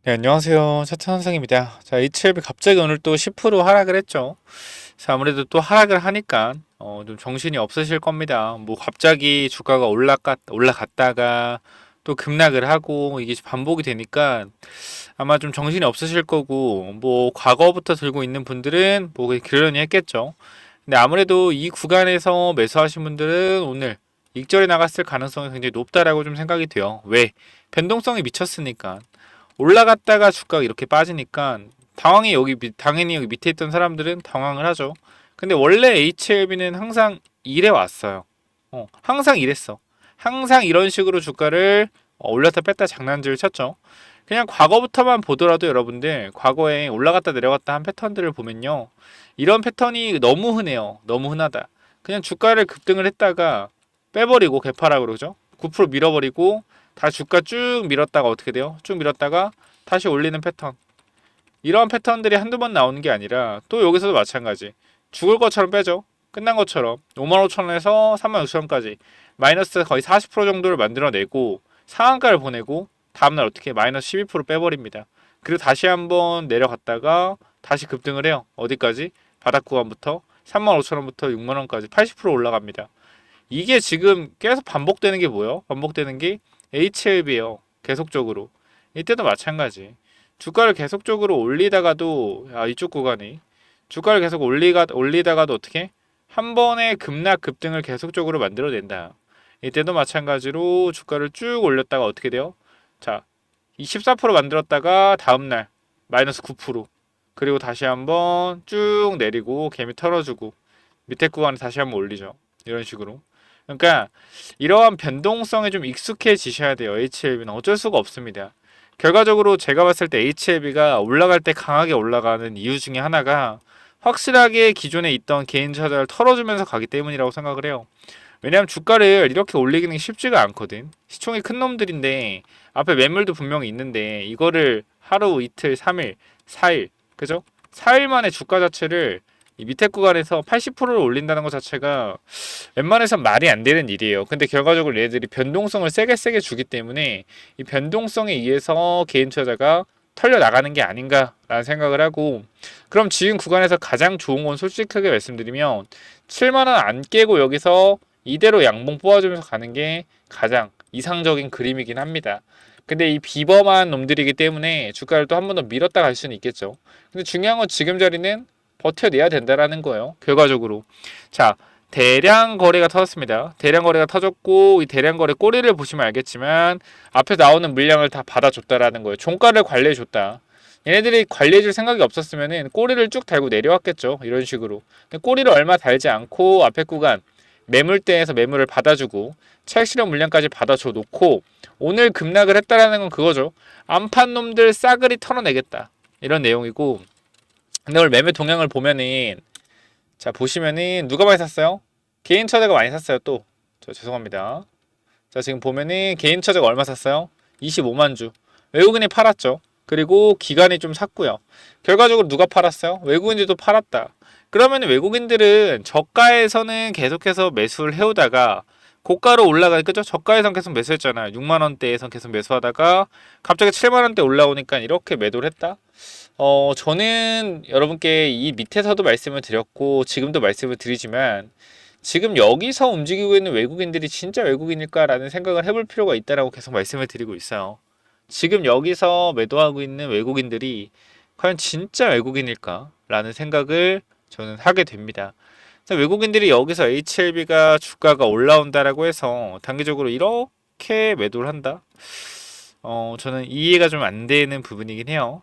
네, 안녕하세요. 차트 선생입니다. 자, HLB 갑자기 오늘 또 10% 하락을 했죠. 자, 아무래도 또 하락을 하니까 좀 정신이 없으실 겁니다. 뭐 갑자기 주가가 올라갔다가 또 급락을 하고 이게 반복이 되니까 아마 좀 정신이 없으실 거고, 뭐 과거부터 들고 있는 분들은 뭐 그러려니 했겠죠. 근데 아무래도 이 구간에서 매수하신 분들은 오늘 익절에 나갔을 가능성이 굉장히 높다라고 좀 생각이 돼요. 왜? 변동성이 미쳤으니까. 올라갔다가 주가가 이렇게 빠지니까 당연히 여기 밑에 있던 사람들은 당황을 하죠. 근데 원래 HLB는 항상 이래 왔어요. 항상 이랬어. 항상 이런 식으로 주가를 올렸다 뺐다 장난질을 쳤죠. 그냥 과거부터만 보더라도 여러분들 과거에 올라갔다 내려갔다 한 패턴들을 보면요. 이런 패턴이 너무 흔해요. 너무 흔하다. 그냥 주가를 급등을 했다가 빼버리고 개파라 그러죠. 9% 밀어버리고 다 주가 쭉 밀었다가 어떻게 돼요? 쭉 밀었다가 다시 올리는 패턴. 이런 패턴들이 한두 번 나오는 게 아니라 또 여기서도 마찬가지. 죽을 것처럼 빼죠. 끝난 것처럼 55,000원에서 36,000원까지 마이너스 거의 40% 정도를 만들어내고 상한가를 보내고 다음날 어떻게 마이너스 12% 빼버립니다. 그리고 다시 한번 내려갔다가 다시 급등을 해요. 어디까지? 바닥 구간부터 35,000원부터 6만원까지 80% 올라갑니다. 이게 지금 계속 반복되는 게 뭐예요? 반복되는 게 HLB예요. 계속적으로. 이때도 마찬가지. 주가를 계속적으로 올리다가도 이쪽 구간이 주가를 계속 올리다가도 어떻게 한 번에 급락 급등을 계속적으로 만들어낸다. 이때도 마찬가지로 주가를 쭉 올렸다가 어떻게 돼요? 자, 24% 만들었다가 다음날 마이너스 9%, 그리고 다시 한번 쭉 내리고 개미 털어주고 밑에 구간에 다시 한번 올리죠. 이런 식으로. 그러니까 이러한 변동성에 좀 익숙해지셔야 돼요. HLB는 어쩔 수가 없습니다. 결과적으로 제가 봤을 때 HLB가 올라갈 때 강하게 올라가는 이유 중에 하나가 확실하게 기존에 있던 개인 투자자를 털어주면서 가기 때문이라고 생각을 해요. 왜냐하면 주가를 이렇게 올리기는 쉽지가 않거든. 시총이 큰 놈들인데 앞에 매물도 분명히 있는데 이거를 하루, 이틀, 3일, 4일, 그죠? 4일 만에 주가 자체를 이 밑에 구간에서 80%를 올린다는 것 자체가 웬만해선 말이 안 되는 일이에요. 근데 결과적으로 얘들이 변동성을 세게 주기 때문에 이 변동성에 의해서 개인 투자자가 털려 나가는 게 아닌가라는 생각을 하고, 그럼 지금 구간에서 가장 좋은 건 솔직하게 말씀드리면 7만원 안 깨고 여기서 이대로 양봉 뽑아주면서 가는 게 가장 이상적인 그림이긴 합니다. 근데 이 비범한 놈들이기 때문에 주가를 또 한 번 더 밀었다 갈 수는 있겠죠. 근데 중요한 건 지금 자리는 버텨내야 된다라는 거예요. 결과적으로. 자, 대량 거래가 터졌습니다. 대량 거래가 터졌고 이 대량 거래 꼬리를 보시면 알겠지만 앞에 나오는 물량을 다 받아줬다라는 거예요. 종가를 관리해줬다. 얘네들이 관리해줄 생각이 없었으면은 꼬리를 쭉 달고 내려왔겠죠. 이런 식으로. 근데 꼬리를 얼마 달지 않고 앞에 구간 매물대에서 매물을 받아주고 차익 실현 물량까지 받아줘 놓고 오늘 급락을 했다라는 건 그거죠. 안 판 놈들 싸그리 털어내겠다. 이런 내용이고, 근데 오늘 매매 동향을 보면은 자 보시면은 누가 많이 샀어요? 개인 투자자가 많이 샀어요. 또 죄송합니다. 자 지금 보면은 개인 투자자가 얼마 샀어요? 25만 주. 외국인이 팔았죠. 그리고 기관이 좀 샀고요. 결과적으로 누가 팔았어요? 외국인들도 팔았다. 그러면 외국인들은 저가에서는 계속해서 매수를 해오다가 고가로 올라가, 그죠? 저가에선 계속 매수했잖아요. 6만 원대에선 계속 매수하다가 갑자기 7만 원대 올라오니까 이렇게 매도를 했다. 저는 여러분께 이 밑에서도 말씀을 드렸고 지금도 말씀을 드리지만 지금 여기서 움직이고 있는 외국인들이 진짜 외국인일까라는 생각을 해볼 필요가 있다라고 계속 말씀을 드리고 있어요. 지금 여기서 매도하고 있는 외국인들이 과연 진짜 외국인일까라는 생각을 저는 하게 됩니다. 외국인들이 여기서 HLB가 주가가 올라온다라고 해서 단기적으로 이렇게 매도를 한다? 저는 이해가 좀 안 되는 부분이긴 해요.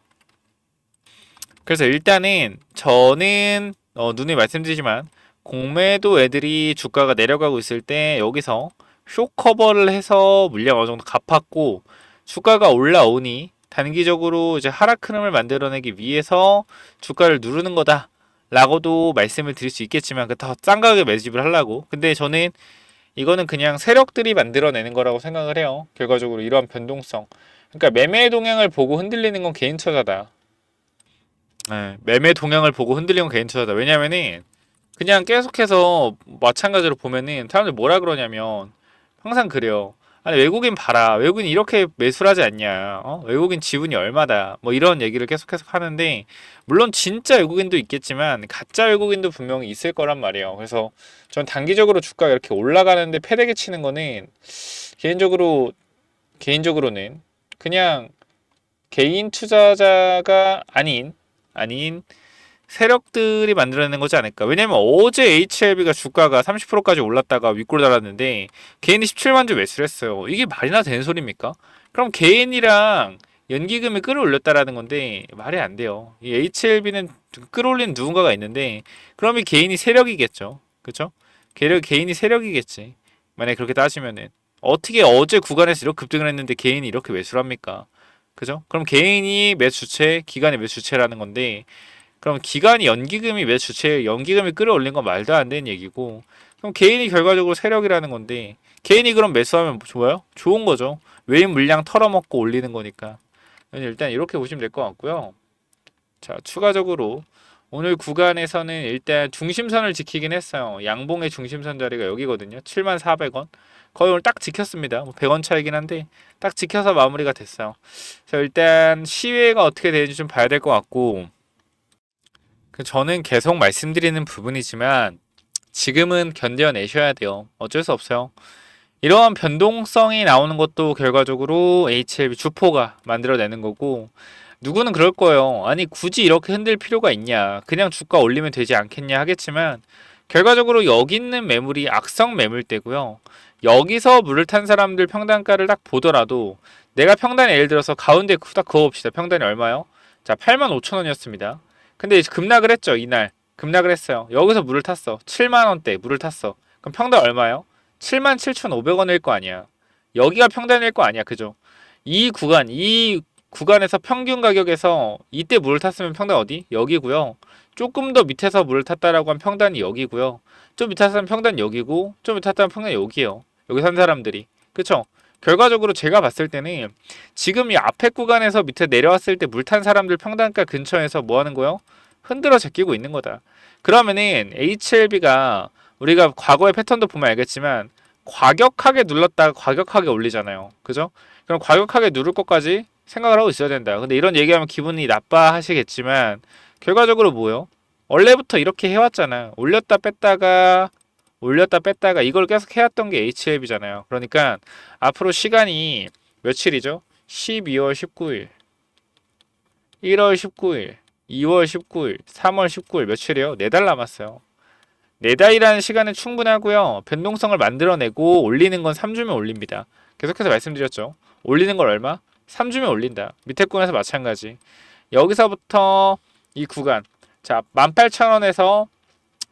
그래서 일단은 저는 누누이 말씀드리지만 공매도 애들이 주가가 내려가고 있을 때 여기서 쇼커버를 해서 물량 어느 정도 갚았고 주가가 올라오니 단기적으로 이제 하락 흐름을 만들어내기 위해서 주가를 누르는 거다 라고도 말씀을 드릴 수 있겠지만 그 더 싼 가격에 매집을 하려고. 근데 저는 이거는 그냥 세력들이 만들어내는 거라고 생각을 해요. 결과적으로 이러한 변동성, 그러니까 매매 동향을 보고 흔들리는 건 개인 투자다. 네, 매매 동향을 보고 흔들리는 건 개인 투자다. 왜냐면은 그냥 계속해서 마찬가지로 보면은 사람들 뭐라 그러냐면 항상 그래요. 아니 외국인 봐라. 외국인 이렇게 매수를 하지 않냐. 외국인 지분이 얼마다. 뭐 이런 얘기를 계속 하는데 물론 진짜 외국인도 있겠지만 가짜 외국인도 분명히 있을 거란 말이에요. 그래서 전 단기적으로 주가가 이렇게 올라가는데 패대기 치는 거는 개인적으로는 그냥 개인 투자자가 아닌 세력들이 만들어내는 거지 않을까. 왜냐면 어제 HLB가 주가가 30%까지 올랐다가 윗골 달았는데 개인이 17만 주 매수를 했어요. 이게 말이나 되는 소리입니까? 그럼 개인이랑 연기금이 끌어올렸다라는 건데 말이 안 돼요. 이 HLB는 끌어올리는 누군가가 있는데 그럼 이 개인이 세력이겠죠. 그쵸? 개인이 세력이겠지. 만약에 그렇게 따지면은 어떻게 어제 구간에서 이렇게 급등을 했는데 개인이 이렇게 매수를 합니까? 그죠? 그럼 개인이 매수 주체, 기관이 매수 주체라는 건데 그럼 기관이 연기금이 매 주체에 연기금이 끌어올린 건 말도 안 되는 얘기고 그럼 개인이 결과적으로 세력이라는 건데 개인이 그럼 매수하면 좋아요? 좋은 거죠. 외인 물량 털어먹고 올리는 거니까 일단 이렇게 보시면 될 것 같고요. 자 추가적으로 오늘 구간에서는 일단 중심선을 지키긴 했어요. 양봉의 중심선 자리가 여기거든요. 74,400원 거의 오늘 딱 지켰습니다. 100원 차이긴 한데 딱 지켜서 마무리가 됐어요. 그래서 일단 시외가 어떻게 되는지 좀 봐야 될 것 같고 저는 계속 말씀드리는 부분이지만 지금은 견뎌내셔야 돼요. 어쩔 수 없어요. 이러한 변동성이 나오는 것도 결과적으로 HLB 주포가 만들어내는 거고 누구는 그럴 거예요. 아니 굳이 이렇게 흔들 필요가 있냐. 그냥 주가 올리면 되지 않겠냐 하겠지만 결과적으로 여기 있는 매물이 악성 매물대고요. 여기서 물을 탄 사람들 평단가를 딱 보더라도 내가 평단에 예를 들어서 가운데 딱 그어봅시다. 평단이 얼마요? 자 85,000원이었습니다. 근데 이제 급락을 했죠. 이날 급락을 했어요. 여기서 물을 탔어. 7만원대 물을 탔어. 그럼 평단 얼마요? 77,500원일 거 아니야. 여기가 평단일 거 아니야. 그죠? 이 구간에서 평균 가격에서 이때 물을 탔으면 평단 어디? 여기고요. 조금 더 밑에서 물을 탔다라고 하면 평단이 여기고요. 좀 밑에 탔으면 평단 여기고 좀 밑에 탔으면 평단 여기에요. 여기 산 사람들이. 그쵸? 결과적으로 제가 봤을 때는 지금 이 앞에 구간에서 밑에 내려왔을 때 물 탄 사람들 평단가 근처에서 뭐 하는 거요? 흔들어 제끼고 있는 거다. 그러면은 HLB가 우리가 과거의 패턴도 보면 알겠지만 과격하게 눌렀다가 과격하게 올리잖아요. 그죠? 그럼 과격하게 누를 것까지 생각을 하고 있어야 된다. 근데 이런 얘기하면 기분이 나빠하시겠지만 결과적으로 뭐요? 원래부터 이렇게 해왔잖아. 올렸다 뺐다가 이걸 계속 해왔던 게 HLB잖아요. 그러니까 앞으로 시간이 며칠이죠? 12월 19일, 1월 19일, 2월 19일, 3월 19일 며칠이요? 4달 남았어요. 4달이라는 시간은 충분하고요. 변동성을 만들어내고 올리는 건 3주면 올립니다. 계속해서 말씀드렸죠. 올리는 걸 얼마? 3주면 올린다. 밑에 구간에서 마찬가지. 여기서부터 이 구간. 자, 18,000원에서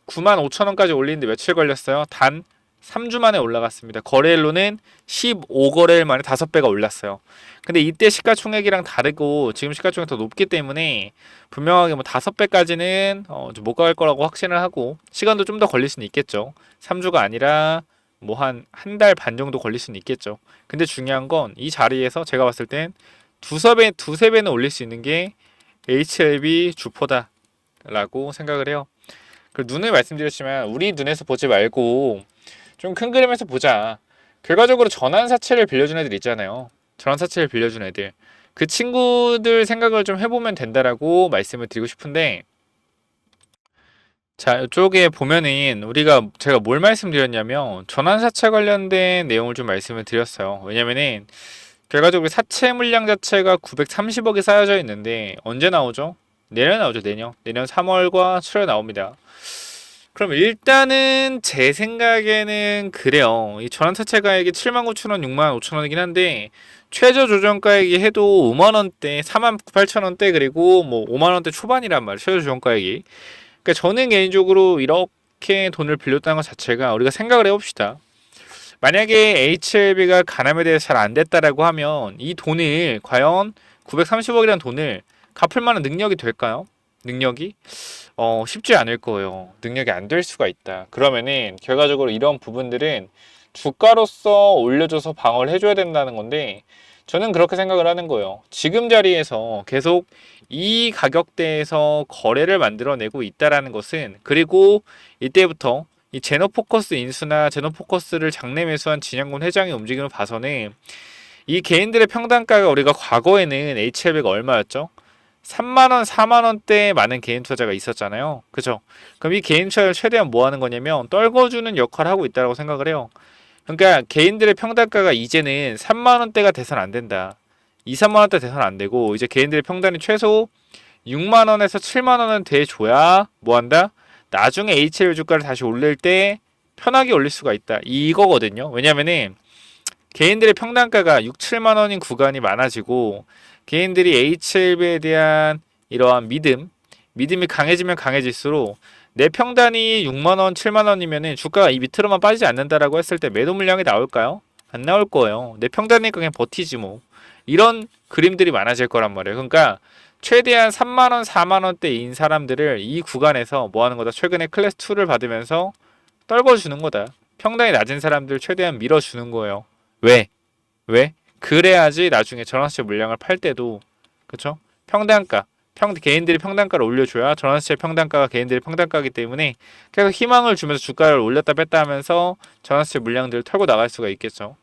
95,000원까지 올리는데 며칠 걸렸어요? 단 3주 만에 올라갔습니다. 거래일로는 15거래일 만에 5배가 올랐어요. 근데 이때 시가총액이랑 다르고 지금 시가총액이 더 높기 때문에 분명하게 뭐 5배까지는 못 갈 거라고 확신을 하고 시간도 좀 더 걸릴 수는 있겠죠. 3주가 아니라 뭐 한 달 반 정도 걸릴 수는 있겠죠. 근데 중요한 건 이 자리에서 제가 봤을 땐 두세 배는 올릴 수 있는 게 HLB 주포다라고 생각을 해요. 눈을 말씀드렸지만 우리 눈에서 보지 말고 좀 큰 그림에서 보자. 결과적으로 전환사채를 빌려준 애들 있잖아요. 전환사채를 빌려준 애들. 그 친구들 생각을 좀 해보면 된다라고 말씀을 드리고 싶은데 자 이쪽에 보면은 제가 뭘 말씀드렸냐면 전환사채 관련된 내용을 좀 말씀을 드렸어요. 왜냐면은 결과적으로 사채 물량 자체가 930억이 쌓여져 있는데 언제 나오죠? 내년 나오죠. 내년 3월과 7월에 나옵니다. 그럼 일단은 제 생각에는 그래요. 이 전환사채가액이 79,000원, 65,000원이긴 한데 최저 조정가액이 해도 5만원대, 48,000원대 그리고 뭐 5만원대 초반이란 말이에요. 최저 조정가액이. 그러니까 저는 개인적으로 이렇게 돈을 빌렸다는 것 자체가 우리가 생각을 해봅시다. 만약에 HLB가 가남에 대해서 잘 안 됐다라고 하면 이 돈을 과연 930억이라는 돈을 갚을 만한 능력이 될까요? 능력이? 쉽지 않을 거예요. 능력이 안 될 수가 있다. 그러면은 결과적으로 이런 부분들은 주가로서 올려줘서 방어를 해줘야 된다는 건데 저는 그렇게 생각을 하는 거예요. 지금 자리에서 계속 이 가격대에서 거래를 만들어내고 있다라는 것은 그리고 이때부터 이 제노포커스 인수나 제노포커스를 장내 매수한 진양군 회장의 움직임을 봐서는 이 개인들의 평단가가 우리가 과거에는 HLB가 얼마였죠? 3만원, 4만원대에 많은 개인 투자자가 있었잖아요. 그죠? 그럼 이 개인 투자를 최대한 뭐 하는 거냐면 떨궈주는 역할을 하고 있다고 생각을 해요. 그러니까 개인들의 평단가가 이제는 3만원대가 돼선 안 된다. 2, 3만원대 돼선 안 되고 이제 개인들의 평단이 최소 6만원에서 7만원은 돼줘야 뭐 한다? 나중에 HLB 주가를 다시 올릴 때 편하게 올릴 수가 있다. 이거거든요. 왜냐면은 개인들의 평단가가 6, 7만원인 구간이 많아지고 개인들이 HLB에 대한 이러한 믿음이 강해지면 강해질수록 내 평단이 6만원, 7만원이면 주가가 이 밑으로만 빠지지 않는다라고 했을 때 매도 물량이 나올까요? 안 나올 거예요. 내 평단이니까 그냥 버티지 뭐. 이런 그림들이 많아질 거란 말이에요. 그러니까 최대한 3만원, 4만원대인 사람들을 이 구간에서 뭐 하는 거다? 최근에 클래스 2를 받으면서 떨궈주는 거다. 평단이 낮은 사람들 최대한 밀어주는 거예요. 왜? 왜? 그래야지 나중에 전환시체 물량을 팔 때도 그쵸? 평단가 개인들이 평단가를 올려줘야 전환시체 평단가가 개인들의 평단가이기 때문에 계속 희망을 주면서 주가를 올렸다 뺐다 하면서 전환시체 물량들을 털고 나갈 수가 있겠죠.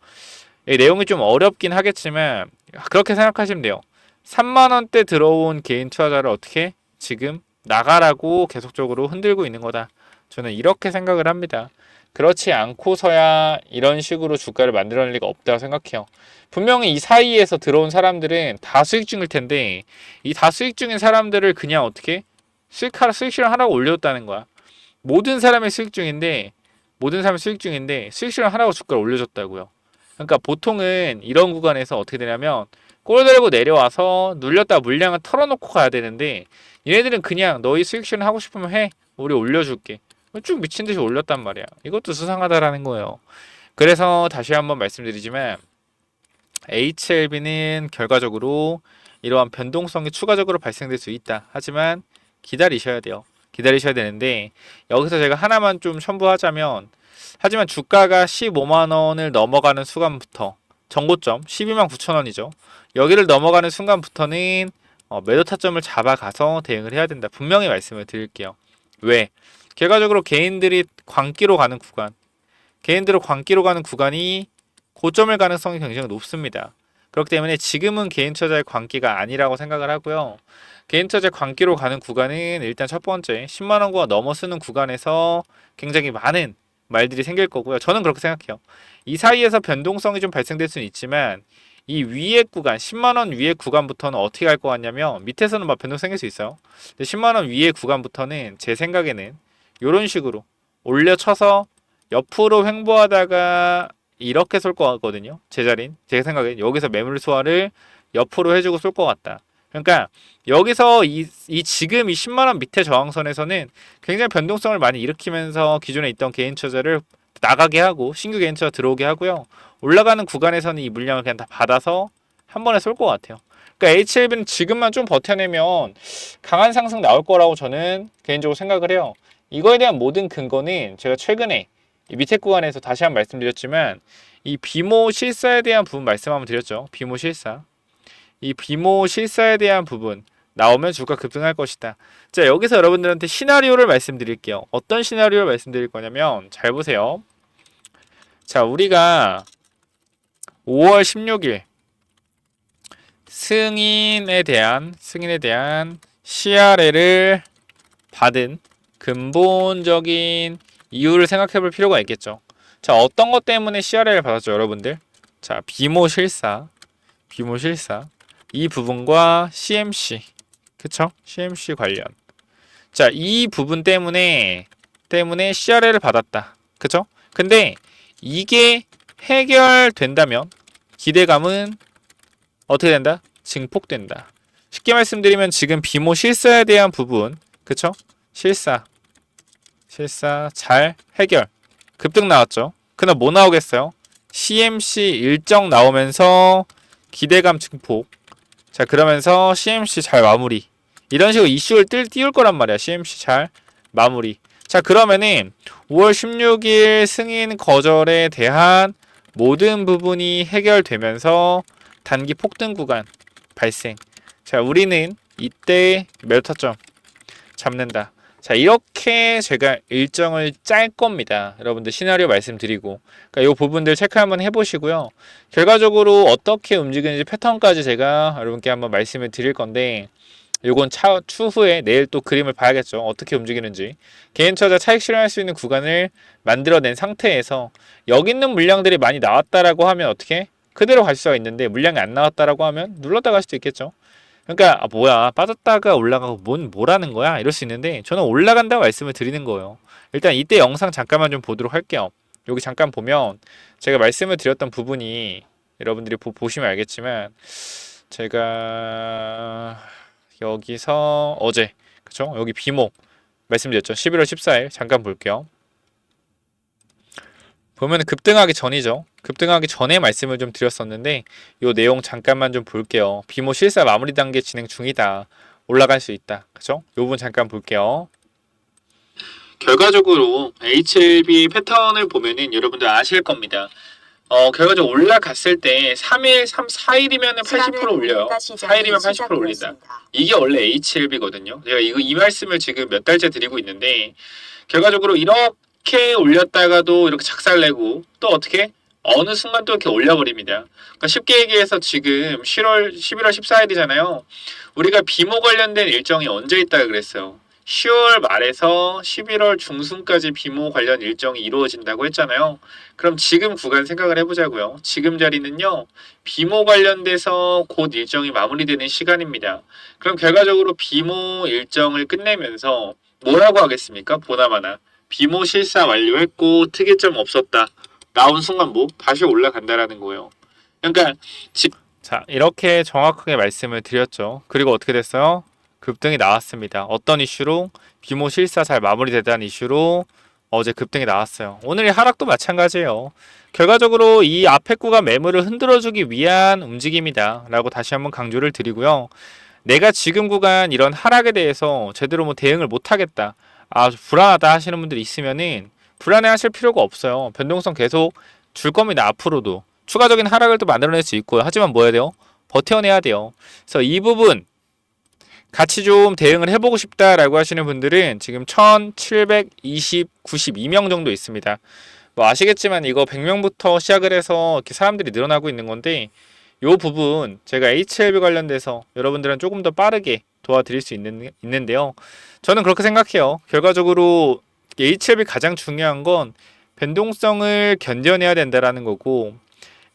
이 내용이 좀 어렵긴 하겠지만 그렇게 생각하시면 돼요. 3만원대 들어온 개인 투자자를 어떻게 지금 나가라고 계속적으로 흔들고 있는 거다. 저는 이렇게 생각을 합니다. 그렇지 않고서야 이런 식으로 주가를 만들어낼 리가 없다고 생각해요. 분명히 이 사이에서 들어온 사람들은 다 수익 중일 텐데 이 다 수익 중인 사람들을 그냥 어떻게 수익 실현 하라고 올렸다는 거야. 모든 사람이 수익 중인데 수익 실현 하라고 주가를 올려줬다고요. 그러니까 보통은 이런 구간에서 어떻게 되냐면 꼴 들고 내려와서 눌렸다 물량을 털어놓고 가야 되는데 얘네들은 그냥 너희 수익 실현 하고 싶으면 해. 우리 올려줄게. 쭉 미친듯이 올렸단 말이야. 이것도 수상하다라는 거예요. 그래서 다시 한번 말씀드리지만 HLB는 결과적으로 이러한 변동성이 추가적으로 발생될 수 있다. 하지만 기다리셔야 돼요. 기다리셔야 되는데 여기서 제가 하나만 좀 첨부하자면 하지만 주가가 15만원을 넘어가는 순간부터 정고점 12만 9천원이죠. 여기를 넘어가는 순간부터는 매도 타점을 잡아가서 대응을 해야 된다. 분명히 말씀을 드릴게요. 왜? 결과적으로 개인들이 광기로 가는 구간이 고점일 가능성이 굉장히 높습니다. 그렇기 때문에 지금은 개인 투자자의 광기가 아니라고 생각을 하고요. 개인 투자자의 광기로 가는 구간은 일단 첫 번째 10만원과 넘어서는 구간에서 굉장히 많은 말들이 생길 거고요. 저는 그렇게 생각해요. 이 사이에서 변동성이 좀 발생될 수는 있지만 이 위에 구간 10만원 위에 구간부터는 어떻게 할 것 같냐면 밑에서는 막 변동 생길 수 있어요. 근데 10만원 위에 구간부터는 제 생각에는 이런 식으로 올려쳐서 옆으로 횡보하다가 이렇게 쏠 것 같거든요. 제 생각엔 여기서 매물 소화를 옆으로 해주고 쏠 것 같다. 그러니까 여기서 지금 이 10만원 밑에 저항선에서는 굉장히 변동성을 많이 일으키면서 기존에 있던 개인 투자를 나가게 하고 신규 개인 투자 들어오게 하고요. 올라가는 구간에서는 이 물량을 그냥 다 받아서 한 번에 쏠 것 같아요. 그러니까 HLB는 지금만 좀 버텨내면 강한 상승 나올 거라고 저는 개인적으로 생각을 해요. 이거에 대한 모든 근거는 제가 최근에 이 밑에 구간에서 다시 한번 말씀드렸지만 이 비모 실사에 대한 부분 말씀 한번 드렸죠. 비모 실사에 대한 부분 나오면 주가 급등할 것이다. 자, 여기서 여러분들한테 시나리오를 말씀드릴게요. 어떤 시나리오를 말씀드릴 거냐면 잘 보세요. 자, 우리가 5월 16일 승인에 대한 CRL을 받은 근본적인 이유를 생각해 볼 필요가 있겠죠. 자, 어떤 것 때문에 CRL을 받았죠, 여러분들? 자, 비모 실사 이 부분과 CMC 그쵸? CMC 관련. 자, 이 부분 때문에 CRL을 받았다. 그쵸? 근데 이게 해결된다면 기대감은 어떻게 된다? 증폭된다. 쉽게 말씀드리면 지금 비모 실사에 대한 부분, 그쵸? 실사 잘 해결. 급등 나왔죠. 그럼 뭐 나오겠어요? CMC 일정 나오면서 기대감 증폭. 자, 그러면서 CMC 잘 마무리. 이런 식으로 이슈를 띄울 거란 말이야. CMC 잘 마무리. 자, 그러면은 5월 16일 승인 거절에 대한 모든 부분이 해결되면서 단기 폭등 구간 발생. 자, 우리는 이때 매도 타점 잡는다. 자, 이렇게 제가 일정을 짤 겁니다. 여러분들 시나리오 말씀드리고. 그러니까 이 부분들 체크 한번 해보시고요. 결과적으로 어떻게 움직이는지 패턴까지 제가 여러분께 한번 말씀을 드릴 건데, 요건 추후에 내일 또 그림을 봐야겠죠. 어떻게 움직이는지. 개인 투자 차익 실현할 수 있는 구간을 만들어낸 상태에서 여기 있는 물량들이 많이 나왔다라고 하면 어떻게? 그대로 갈 수가 있는데 물량이 안 나왔다라고 하면 눌렀다 갈 수도 있겠죠. 그러니까 뭐야 빠졌다가 올라가고 뭐라는 거야 이럴 수 있는데 저는 올라간다고 말씀을 드리는 거예요. 일단 이때 영상 잠깐만 좀 보도록 할게요. 여기 잠깐 보면 제가 말씀을 드렸던 부분이 여러분들이 보시면 알겠지만 제가 여기서 어제 그쵸? 여기 비목 말씀드렸죠. 11월 14일 잠깐 볼게요. 보면 급등하기 전이죠. 급등하기 전에 말씀을 좀 드렸었는데 요 내용 잠깐만 좀 볼게요. 비모 실사 마무리 단계 진행 중이다. 올라갈 수 있다. 그죠? 요 부분 잠깐 볼게요. 결과적으로 HLB 패턴을 보면은 여러분들 아실 겁니다. 결과적으로 올라갔을 때 3일, 4일이면 80% 올려요. 4일이면 80% 올린다. 이게 원래 HLB거든요. 제가 이 말씀을 지금 몇 달째 드리고 있는데 결과적으로 이렇게 올렸다가도 이렇게 작살내고 또 어떻게 어느 순간 또 이렇게 올려버립니다. 그러니까 쉽게 얘기해서 지금 11월 14일이잖아요. 우리가 비모 관련된 일정이 언제 있다고 그랬어요. 10월 말에서 11월 중순까지 비모 관련 일정이 이루어진다고 했잖아요. 그럼 지금 구간 생각을 해보자고요. 지금 자리는요. 비모 관련돼서 곧 일정이 마무리되는 시간입니다. 그럼 결과적으로 비모 일정을 끝내면서 뭐라고 하겠습니까? 보나마나 비모 실사 완료했고 특이점 없었다. 나온 순간 뭐 다시 올라간다라는 거예요. 그러니까 자 이렇게 정확하게 말씀을 드렸죠. 그리고 어떻게 됐어요? 급등이 나왔습니다. 어떤 이슈로? 비모 실사 잘 마무리되다는 이슈로 어제 급등이 나왔어요. 오늘의 하락도 마찬가지예요. 결과적으로 이 앞에 구간 매물을 흔들어주기 위한 움직임이다 라고 다시 한번 강조를 드리고요. 내가 지금 구간 이런 하락에 대해서 제대로 뭐 대응을 못하겠다, 불안하다 하시는 분들이 있으면은 불안해 하실 필요가 없어요. 변동성 계속 줄 겁니다. 앞으로도 추가적인 하락을 또 만들어낼 수 있고요. 하지만 뭐 해야 돼요? 버텨내야 돼요. 그래서 이 부분 같이 좀 대응을 해보고 싶다라고 하시는 분들은 지금 1792명 정도 있습니다. 뭐 아시겠지만 이거 100명부터 시작을 해서 이렇게 사람들이 늘어나고 있는 건데 요 부분 제가 HLB 관련돼서 여러분들은 조금 더 빠르게 도와드릴 수 있는데요. 저는 그렇게 생각해요. 결과적으로 HLB 가장 중요한 건 변동성을 견뎌내야 된다라는 거고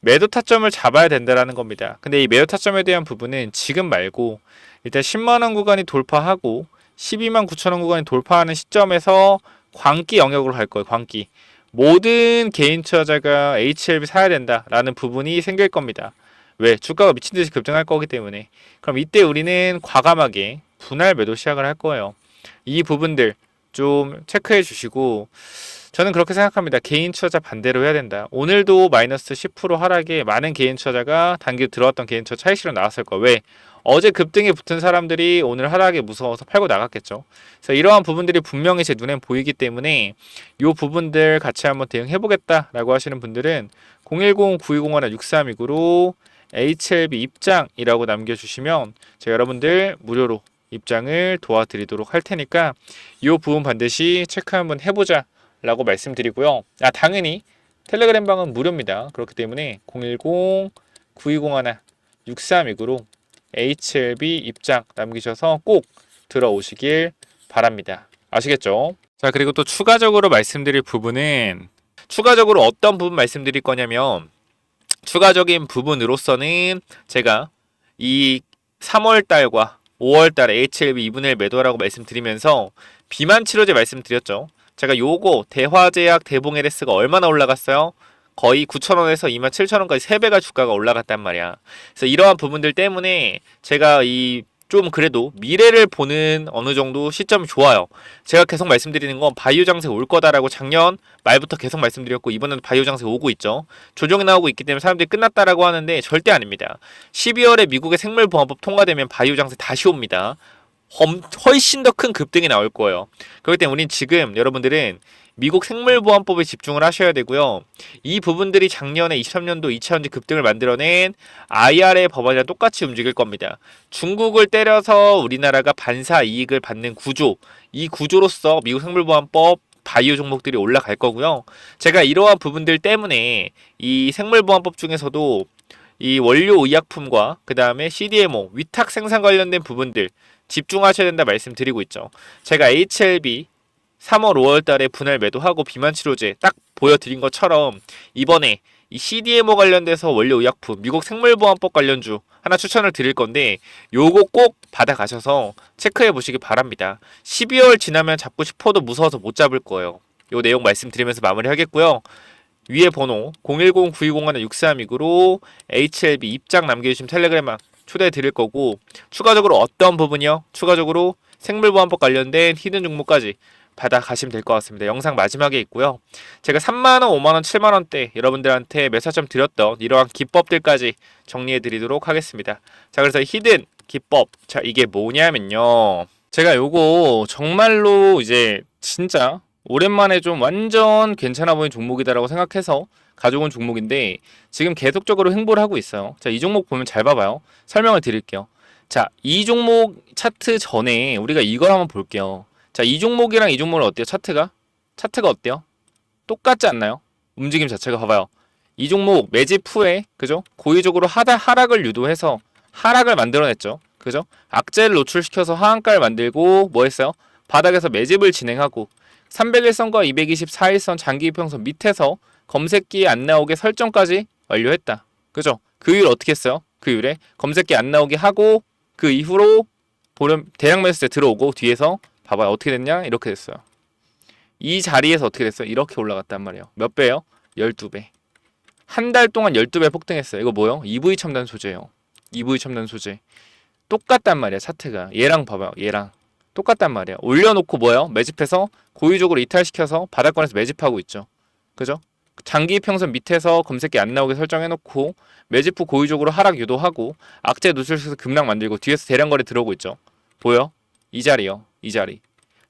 매도 타점을 잡아야 된다라는 겁니다. 근데 이 매도 타점에 대한 부분은 지금 말고 일단 10만원 구간이 돌파하고 12만 9천원 구간이 돌파하는 시점에서 광기 영역으로 갈 거예요. 광기. 모든 개인 투자자가 HLB 사야 된다라는 부분이 생길 겁니다. 왜? 주가가 미친듯이 급등할 거기 때문에. 그럼 이때 우리는 과감하게 분할 매도 시작을 할 거예요. 이 부분들 좀 체크해 주시고 저는 그렇게 생각합니다. 개인 투자자 반대로 해야 된다. 오늘도 마이너스 10% 하락에 많은 개인 투자자가 단기 들어왔던 개인 투자 차익 실현 나왔을 거예요. 왜? 어제 급등에 붙은 사람들이 오늘 하락에 무서워서 팔고 나갔겠죠. 그래서 이러한 부분들이 분명히 제 눈엔 보이기 때문에 이 부분들 같이 한번 대응해보겠다라고 하시는 분들은 010-9201-6329로 HLB 입장이라고 남겨주시면 제가 여러분들 무료로 입장을 도와드리도록 할 테니까 이 부분 반드시 체크 한번 해보자 라고 말씀드리고요. 당연히 텔레그램 방은 무료입니다. 그렇기 때문에 010-9201-6329로 HLB 입장 남기셔서 꼭 들어오시길 바랍니다. 아시겠죠? 자, 그리고 또 추가적으로 말씀드릴 부분은 추가적으로 어떤 부분 말씀드릴 거냐면 추가적인 부분으로서는 제가 이 3월달과 5월달에 HLB 2분의 1 매도하라고 말씀드리면서 비만 치료제 말씀드렸죠. 제가 요거 대화제약 대봉 LS가 얼마나 올라갔어요? 거의 9,000원에서 27,000원까지 3배가 주가가 올라갔단 말이야. 그래서 이러한 부분들 때문에 제가 좀 그래도 미래를 보는 어느 정도 시점이 좋아요. 제가 계속 말씀드리는 건 바이오 장세 올 거다라고 작년 말부터 계속 말씀드렸고 이번에는 바이오 장세 오고 있죠. 조정이 나오고 있기 때문에 사람들이 끝났다라고 하는데 절대 아닙니다. 12월에 미국의 생물보안법 통과되면 바이오 장세 다시 옵니다. 훨씬 더 큰 급등이 나올 거예요. 그렇기 때문에 우린 지금 여러분들은 미국 생물보안법에 집중을 하셔야 되고요. 이 부분들이 작년에 23년도 2차원지 급등을 만들어낸 IRA 법안이랑 똑같이 움직일 겁니다. 중국을 때려서 우리나라가 반사 이익을 받는 구조, 이 구조로서 미국 생물보안법 바이오 종목들이 올라갈 거고요. 제가 이러한 부분들 때문에 이 생물보안법 중에서도 이 원료 의약품과 그 다음에 CDMO, 위탁 생산 관련된 부분들 집중하셔야 된다 말씀드리고 있죠. 제가 HLB 3월, 5월 달에 분할 매도하고 비만 치료제 딱 보여드린 것처럼 이번에 이 CDMO 관련돼서 원료 의약품, 미국 생물보안법 관련주 하나 추천을 드릴 건데 요거 꼭 받아가셔서 체크해 보시기 바랍니다. 12월 지나면 잡고 싶어도 무서워서 못 잡을 거예요. 요 내용 말씀드리면서 마무리하겠고요. 위에 번호 010-9201-6329로 HLB 입장 남겨주시면 텔레그램 초대해 드릴 거고 추가적으로 어떤 부분이요? 추가적으로 생물보안법 관련된 히든 종목까지 받아가시면 될 것 같습니다. 영상 마지막에 있고요. 제가 3만원, 5만원, 7만원대 여러분들한테 매사점 드렸던 이러한 기법들까지 정리해 드리도록 하겠습니다. 자, 그래서 히든 기법, 자 이게 뭐냐면요, 제가 요거 정말로 이제 진짜 오랜만에 좀 완전 괜찮아 보이는 종목이다라고 생각해서 가져온 종목인데 지금 계속적으로 횡보를 하고 있어요. 자, 이 종목 보면 잘 봐봐요. 설명을 드릴게요. 자, 이 종목 차트 전에 우리가 이걸 한번 볼게요. 자, 이 종목이랑 이 종목은 어때요? 차트가 어때요? 똑같지 않나요? 움직임 자체가 봐봐요. 이 종목 매집 후에 그죠? 고의적으로 하락을 유도해서 하락을 만들어냈죠. 그죠? 악재를 노출시켜서 하한가를 만들고 뭐 했어요? 바닥에서 매집을 진행하고 301선과 224일선 장기 이평선 밑에서 검색기에 안 나오게 설정까지 완료했다. 그죠? 그 이후에 어떻게 했어요? 그 이후에 검색기 안 나오게 하고 그 이후로 보름 대량 매수세 들어오고 뒤에서 봐봐요. 어떻게 됐냐? 이렇게 됐어요. 이 자리에서 어떻게 됐어요? 이렇게 올라갔단 말이에요. 몇 배요? 12배. 한 달 동안 12배 폭등했어요. 이거 뭐요? EV 첨단 소재예요. EV 첨단 소재. 똑같단 말이야, 차트가. 얘랑 봐봐요. 얘랑. 똑같단 말이야. 올려놓고 뭐예요? 매집해서 고의적으로 이탈시켜서 바닥권에서 매집하고 있죠. 그죠? 장기 평선 밑에서 검색기 안 나오게 설정해놓고 매집 후 고의적으로 하락 유도하고 악재 노출시켜서 급락 만들고 뒤에서 대량 거래 들어오고 있죠. 보여? 이 자리요. 이 자리.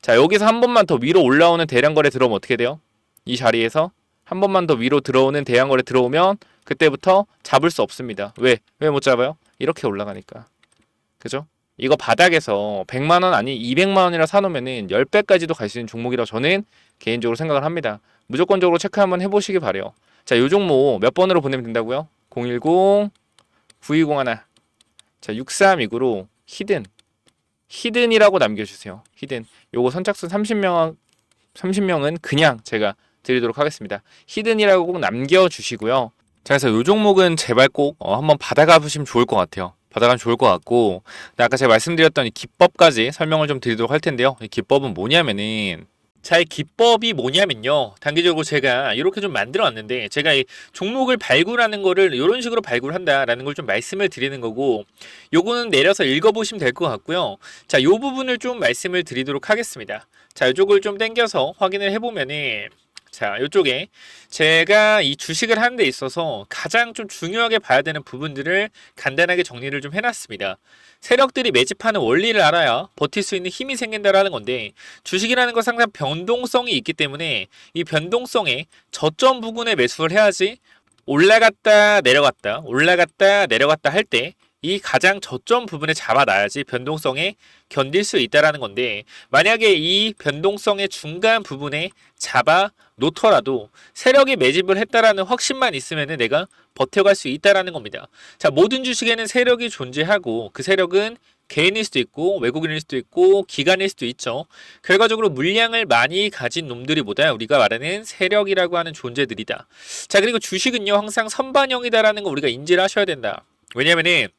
자, 여기서 한 번만 더 위로 올라오는 대량 거래 들어오면 어떻게 돼요? 이 자리에서 한 번만 더 위로 들어오는 대량 거래 들어오면 그때부터 잡을 수 없습니다. 왜? 왜 못 잡아요? 이렇게 올라가니까. 그죠? 이거 바닥에서 100만원 아니 200만원이라 사놓으면은 10배까지도 갈 수 있는 종목이라고 저는 개인적으로 생각을 합니다. 무조건적으로 체크 한번 해보시기 바래요. 자, 요 종목 몇 번으로 보내면 된다고요? 010-9201. 자, 6329로 히든이라고 남겨주세요. 히든. 요거 선착순 30명은 그냥 제가 드리도록 하겠습니다. 히든이라고 꼭 남겨주시고요. 자, 그래서 요 종목은 제발 꼭 한번 받아가 보시면 좋을 것 같아요. 받아가면 좋을 것 같고, 아까 제가 말씀드렸던 이 기법까지 설명을 좀 드리도록 할 텐데요. 이 기법은 뭐냐면은, 자, 이 기법이 뭐냐면요, 단기적으로 제가 이렇게 좀 만들어 왔는데, 제가 이 종목을 발굴하는 거를 이런 식으로 발굴한다라는 걸 좀 말씀을 드리는 거고, 요거는 내려서 읽어보시면 될 것 같고요. 자, 요 부분을 좀 말씀을 드리도록 하겠습니다. 자, 이쪽을 좀 당겨서 확인을 해보면은, 자, 이쪽에 제가 이 주식을 하는 데 있어서 가장 좀 중요하게 봐야 되는 부분들을 간단하게 정리를 좀 해놨습니다. 세력들이 매집하는 원리를 알아야 버틸 수 있는 힘이 생긴다라는 건데, 주식이라는 건 항상 변동성이 있기 때문에 이 변동성에 저점 부근에 매수를 해야지 올라갔다 내려갔다 올라갔다 내려갔다 할 때 이 가장 저점 부분에 잡아놔야지 변동성에 견딜 수 있다라는 건데, 만약에 이 변동성의 중간 부분에 잡아 놓더라도 세력이 매집을 했다라는 확신만 있으면 내가 버텨갈 수 있다라는 겁니다. 자, 모든 주식에는 세력이 존재하고 그 세력은 개인일 수도 있고 외국인일 수도 있고 기관일 수도 있죠. 결과적으로 물량을 많이 가진 놈들이보다 우리가 말하는 세력이라고 하는 존재들이다. 자, 그리고 주식은요 항상 선반영이다라는 거 우리가 인지를 하셔야 된다. 왜냐면은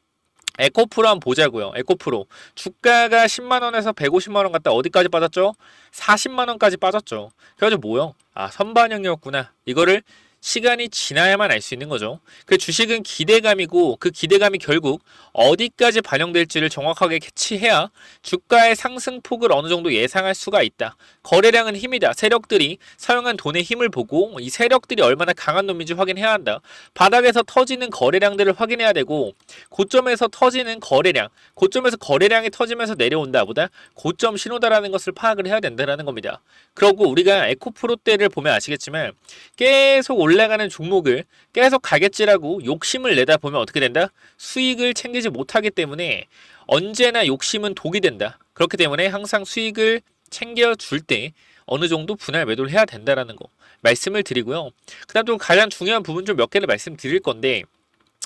에코프로 한번 보자고요. 에코프로 주가가 10만원에서 150만원 갔다 어디까지 빠졌죠? 40만원까지 빠졌죠. 그래가지고 뭐요? 아, 선반영이었구나. 이거를 시간이 지나야만 알 수 있는 거죠. 그 주식은 기대감이고 그 기대감이 결국 어디까지 반영될지를 정확하게 캐치해야 주가의 상승폭을 어느 정도 예상할 수가 있다. 거래량은 힘이다. 세력들이 사용한 돈의 힘을 보고 이 세력들이 얼마나 강한 놈인지 확인해야 한다. 바닥에서 터지는 거래량들을 확인해야 되고 고점에서 터지는 거래량, 고점에서 거래량이 터지면서 내려온다 보다 고점 신호다라는 것을 파악을 해야 된다는 겁니다. 그러고 우리가 에코프로 때를 보면 아시겠지만 계속 올라가는 종목을 계속 가겠지라고 욕심을 내다 보면 어떻게 된다? 수익을 챙기지 못하기 때문에 언제나 욕심은 독이 된다. 그렇기 때문에 항상 수익을 챙겨줄 때 어느 정도 분할 매도를 해야 된다라는 거 말씀을 드리고요. 그 다음 또 가장 중요한 부분 좀 몇 개를 말씀드릴 건데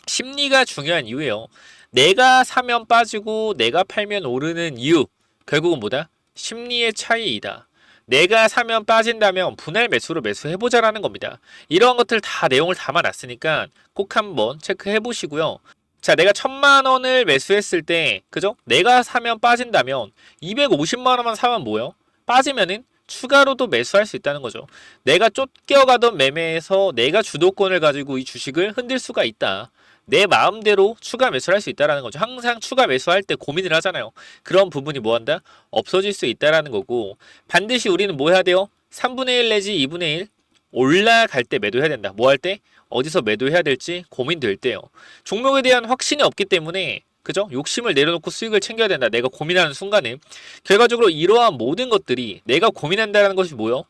심리가 중요한 이유예요. 내가 사면 빠지고 내가 팔면 오르는 이유 결국은 뭐다? 심리의 차이이다. 내가 사면 빠진다면 분할 매수로 매수해보자라는 겁니다. 이러한 것들 다 내용을 담아놨으니까 꼭 한번 체크해 보시고요. 자, 내가 1,000만 원을 매수했을 때, 그죠? 내가 사면 빠진다면 250만 원만 사면 뭐예요? 빠지면은 추가로도 매수할 수 있다는 거죠. 내가 쫓겨가던 매매에서 내가 주도권을 가지고 이 주식을 흔들 수가 있다. 내 마음대로 추가 매수를 할 수 있다는 거죠. 항상 추가 매수할 때 고민을 하잖아요. 그런 부분이 뭐한다? 없어질 수 있다는 거고 반드시 우리는 뭐 해야 돼요? 3분의 1 내지 2분의 1 올라갈 때 매도해야 된다. 뭐 할 때? 어디서 매도해야 될지 고민될 때요. 종목에 대한 확신이 없기 때문에 그죠? 욕심을 내려놓고 수익을 챙겨야 된다. 내가 고민하는 순간에 결과적으로 이러한 모든 것들이 내가 고민한다는 것이 뭐요?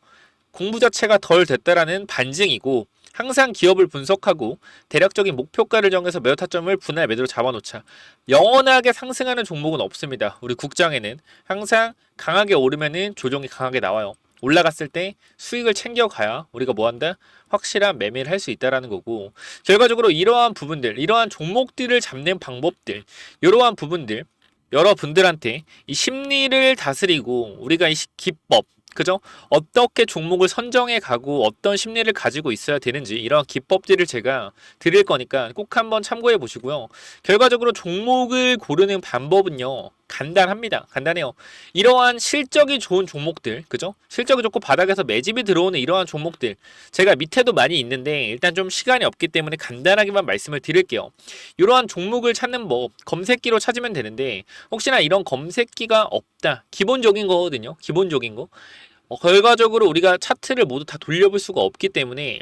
공부 자체가 덜 됐다라는 반증이고 항상 기업을 분석하고 대략적인 목표가를 정해서 매도 타점을 분할 매도로 잡아놓자. 영원하게 상승하는 종목은 없습니다. 우리 국장에는 항상 강하게 오르면은 조정이 강하게 나와요. 올라갔을 때 수익을 챙겨가야 우리가 뭐한다? 확실한 매매를 할 수 있다라는 거고 결과적으로 이러한 부분들, 이러한 종목들을 잡는 방법들, 이러한 부분들 여러분들한테 이 심리를 다스리고 우리가 이 기법 그죠? 어떻게 종목을 선정해 가고 어떤 심리를 가지고 있어야 되는지 이런 기법들을 제가 드릴 거니까 꼭 한번 참고해 보시고요. 결과적으로 종목을 고르는 방법은요. 간단합니다. 간단해요. 이러한 실적이 좋은 종목들, 그죠? 실적이 좋고 바닥에서 매집이 들어오는 이러한 종목들 제가 밑에도 많이 있는데 일단 좀 시간이 없기 때문에 간단하게만 말씀을 드릴게요. 이러한 종목을 찾는 법 검색기로 찾으면 되는데 혹시나 이런 검색기가 없다. 기본적인 거거든요. 기본적인 거. 결과적으로 우리가 차트를 모두 다 돌려볼 수가 없기 때문에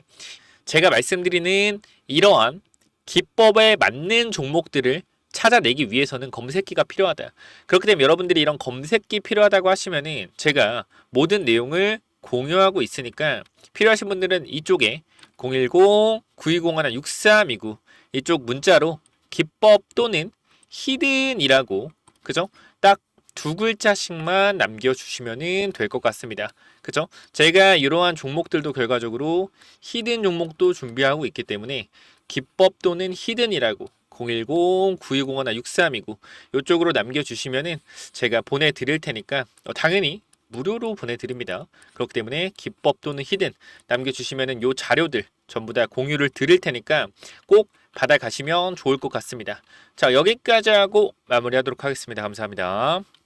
제가 말씀드리는 이러한 기법에 맞는 종목들을 찾아내기 위해서는 검색기가 필요하다. 그렇기 때문에 여러분들이 이런 검색기 필요하다고 하시면은 제가 모든 내용을 공유하고 있으니까 필요하신 분들은 이쪽에 010-9201-6329 이쪽 문자로 기법 또는 히든이라고 그죠? 딱 두 글자씩만 남겨주시면 될 것 같습니다. 그죠? 제가 이러한 종목들도 결과적으로 히든 종목도 준비하고 있기 때문에 기법 또는 히든이라고 010-9201-6329 이쪽으로 남겨주시면은 제가 보내드릴 테니까 당연히 무료로 보내드립니다. 그렇기 때문에 기법 또는 히든 남겨주시면은 요 자료들 전부 다 공유를 드릴 테니까 꼭 받아가시면 좋을 것 같습니다. 자, 여기까지 하고 마무리하도록 하겠습니다. 감사합니다.